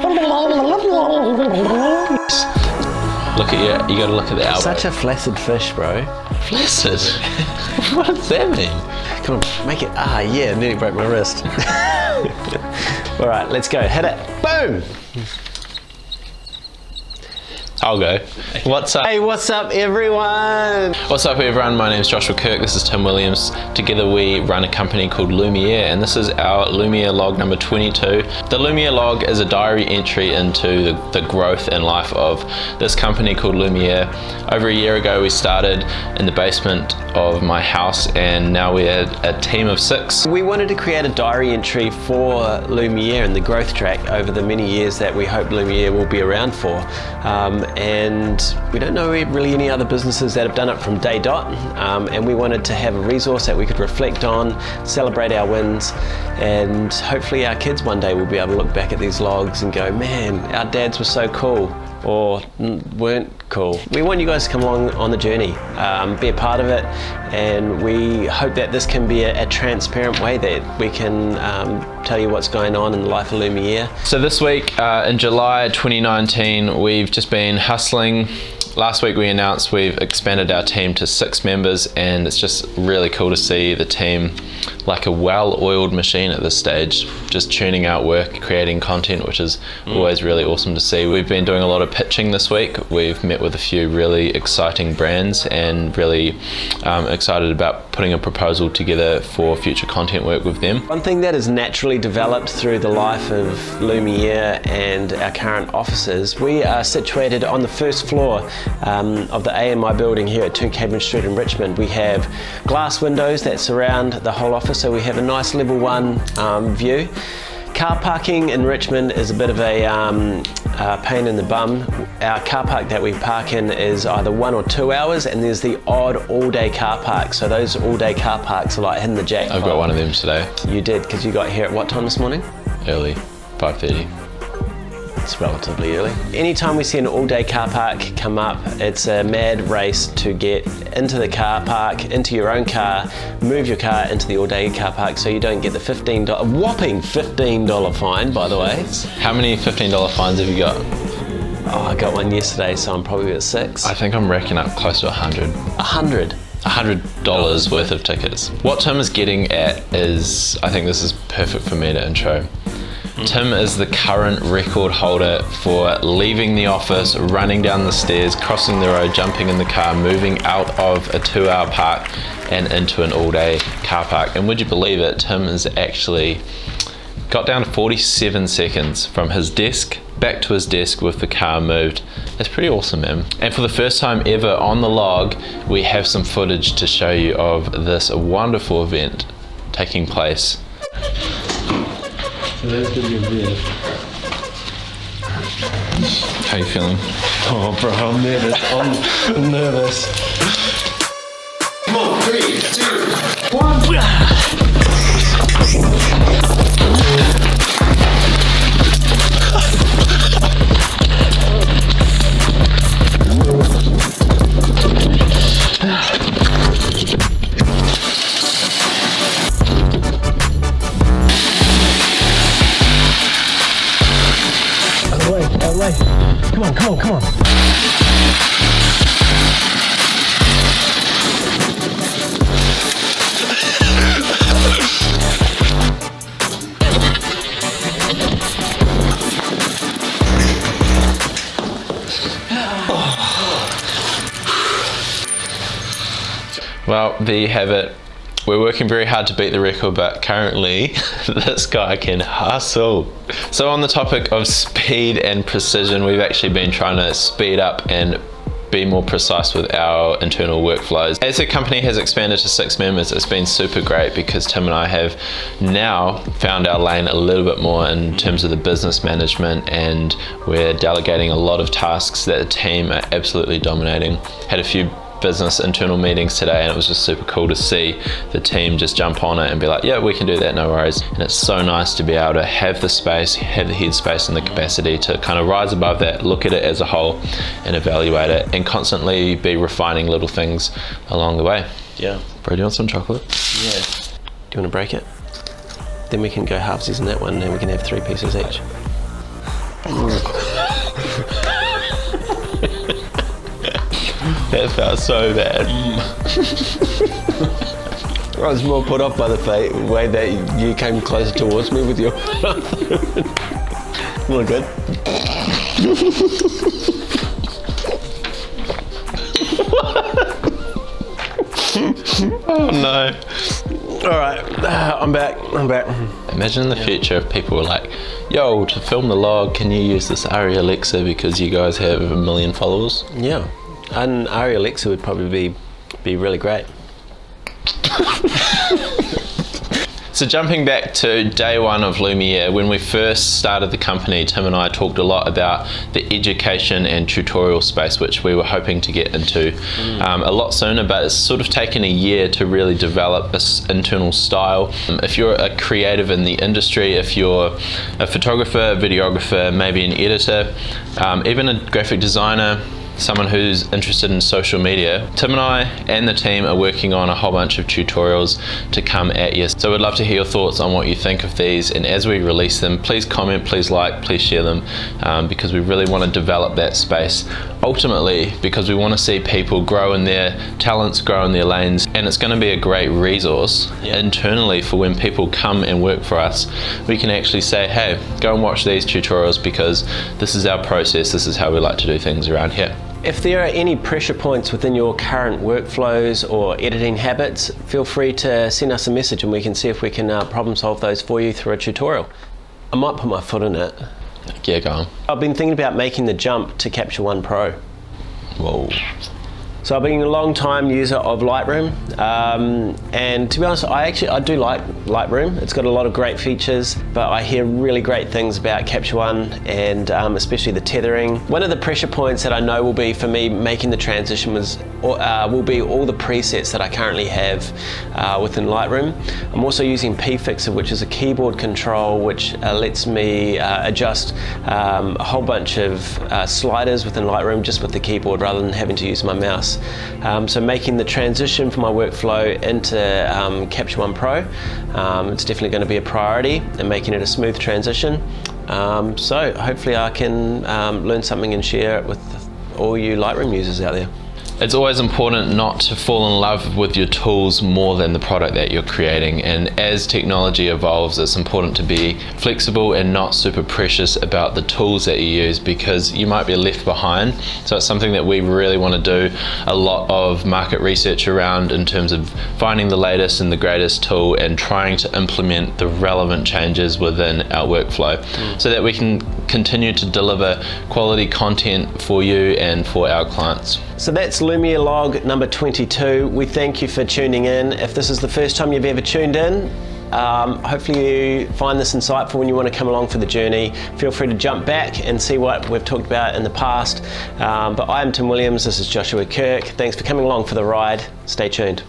Look at you gotta look at the elbow. Such a flaccid fish, bro. Flaccid? What does that mean? Come on, make it, yeah, nearly broke my wrist. All right, let's go, hit it, boom! I'll go. What's up? Hey, what's up everyone? What's up everyone? My name is Joshua Kirk, this is Tim Williams. Together we run a company called Lumiere, and this is our Lumiere log number 22. The Lumiere log is a diary entry into the growth and life of this company called Lumiere. Over a year ago we started in the basement of my house, and now we're a team of 6. We wanted to create a diary entry for Lumiere and the growth track over the many years that we hope Lumiere will be around for. And we don't know really any other businesses that have done it from day dot, and we wanted to have a resource that we could reflect on, celebrate our wins, and hopefully our kids one day will be able to look back at these logs and go, man, our dads were so cool, or weren't cool. We want you guys to come along on the journey, be a part of it, and we hope that this can be a transparent way that we can tell you what's going on in the life of Lumiere. So this week in July 2019 we've just been hustling. Last week we announced we've expanded our team to 6 members, and it's just really cool to see the team like a well-oiled machine at this stage, just churning out work, creating content, which is always really awesome to see. We've been doing a lot of pitching this week. We've met with a few really exciting brands and really excited about putting a proposal together for future content work with them. One thing that has naturally developed through the life of Lumiere and our current offices, we are situated on the first floor of the AMI building here at 2 Cambridge Street in Richmond. We have glass windows that surround the whole office, so we have a nice level 1 view. Car parking in Richmond is a bit of a pain in the bum. Our car park that we park in is either 1 or 2 hours, and there's the odd all-day car park. So those all-day car parks are like hitting the jackpot. I've got one of them today. You did, because you got here at what time this morning? Early, 5:30. It's relatively early. Anytime we see an all-day car park come up, it's a mad race to get into the car park, into your own car, move your car into the all-day car park so you don't get the whopping $15 fine, by the way. How many $15 fines have you got? Oh, I got one yesterday, so I'm probably at 6. I think I'm racking up close to 100. 100? $100 worth of tickets. What Tim is getting at is, I think this is perfect for me to intro. Tim is the current record holder for leaving the office, running down the stairs, crossing the road, jumping in the car, moving out of a 2-hour park and into an all-day car park. And would you believe it, Tim has actually got down to 47 seconds from his desk back to his desk with the car moved. That's pretty awesome, man. And for the first time ever on the log, we have some footage to show you of this wonderful event taking place. So that's gonna be a bit. How you feeling? Oh, bro, I'm nervous. I'm nervous. Come on, 3, 2, 1. Come on. Well, there you have it. We're working very hard to beat the record, but currently this guy can hustle. So on the topic of speed and precision, we've actually been trying to speed up and be more precise with our internal workflows. As the company has expanded to 6 members, it's been super great because Tim and I have now found our lane a little bit more in terms of the business management, and we're delegating a lot of tasks that the team are absolutely dominating. Had a few business internal meetings today, and it was just super cool to see the team just jump on it and be like, yeah, we can do that, no worries. And it's so nice to be able to have the space, have the headspace and the capacity to kind of rise above that, look at it as a whole and evaluate it, and constantly be refining little things along the way. Yeah. Bro, do you want some chocolate? Yeah. Do you want to break it? Then we can go halvesies in that one, and we can have 3 pieces each. That felt so bad. I was more put off by the way that you came closer towards me with your... Look good. Oh no. All right, I'm back. Imagine in the future if people were like, yo, to film the log, can you use this Ari Alexa because you guys have 1 million followers? Yeah, and Ari Alexa would probably be really great. So jumping back to day one of Lumiere, when we first started the company, Tim and I talked a lot about the education and tutorial space, which we were hoping to get into a lot sooner, but it's sort of taken a year to really develop this internal style. If you're a creative in the industry, if you're a photographer, a videographer, maybe an editor, even a graphic designer, someone who's interested in social media, Tim and I and the team are working on a whole bunch of tutorials to come at you. So we'd love to hear your thoughts on what you think of these, and as we release them, please comment, please like, please share them, because we really want to develop that space ultimately because we want to see people grow in their talents, grow in their lanes, and it's going to be a great resource internally for when people come and work for us. We can actually say, hey, go and watch these tutorials because this is our process, this is how we like to do things around here. If there are any pressure points within your current workflows or editing habits, feel free to send us a message and we can see if we can problem solve those for you through a tutorial. I might put my foot in it. Yeah, go on. I've been thinking about making the jump to Capture One Pro. Whoa. So I've been a long time user of Lightroom, and to be honest, I do like Lightroom. It's got a lot of great features, but I hear really great things about Capture One and especially the tethering. One of the pressure points that I know will be for me making the transition will be all the presets that I currently have within Lightroom. I'm also using P-Fixer, which is a keyboard control which lets me adjust a whole bunch of sliders within Lightroom just with the keyboard rather than having to use my mouse. So making the transition from my workflow into Capture One Pro, it's definitely going to be a priority, and making it a smooth transition. So hopefully I can learn something and share it with all you Lightroom users out there. It's always important not to fall in love with your tools more than the product that you're creating, and as technology evolves, it's important to be flexible and not super precious about the tools that you use because you might be left behind. So it's something that we really want to do a lot of market research around in terms of finding the latest and the greatest tool and trying to implement the relevant changes within our workflow so that we can continue to deliver quality content for you and for our clients. So that's Lumiere log number 22. We thank you for tuning in. If this is the first time you've ever tuned in, hopefully you find this insightful when you want to come along for the journey. Feel free to jump back and see what we've talked about in the past. But I am Tim Williams, this is Joshua Kirk. Thanks for coming along for the ride. Stay tuned.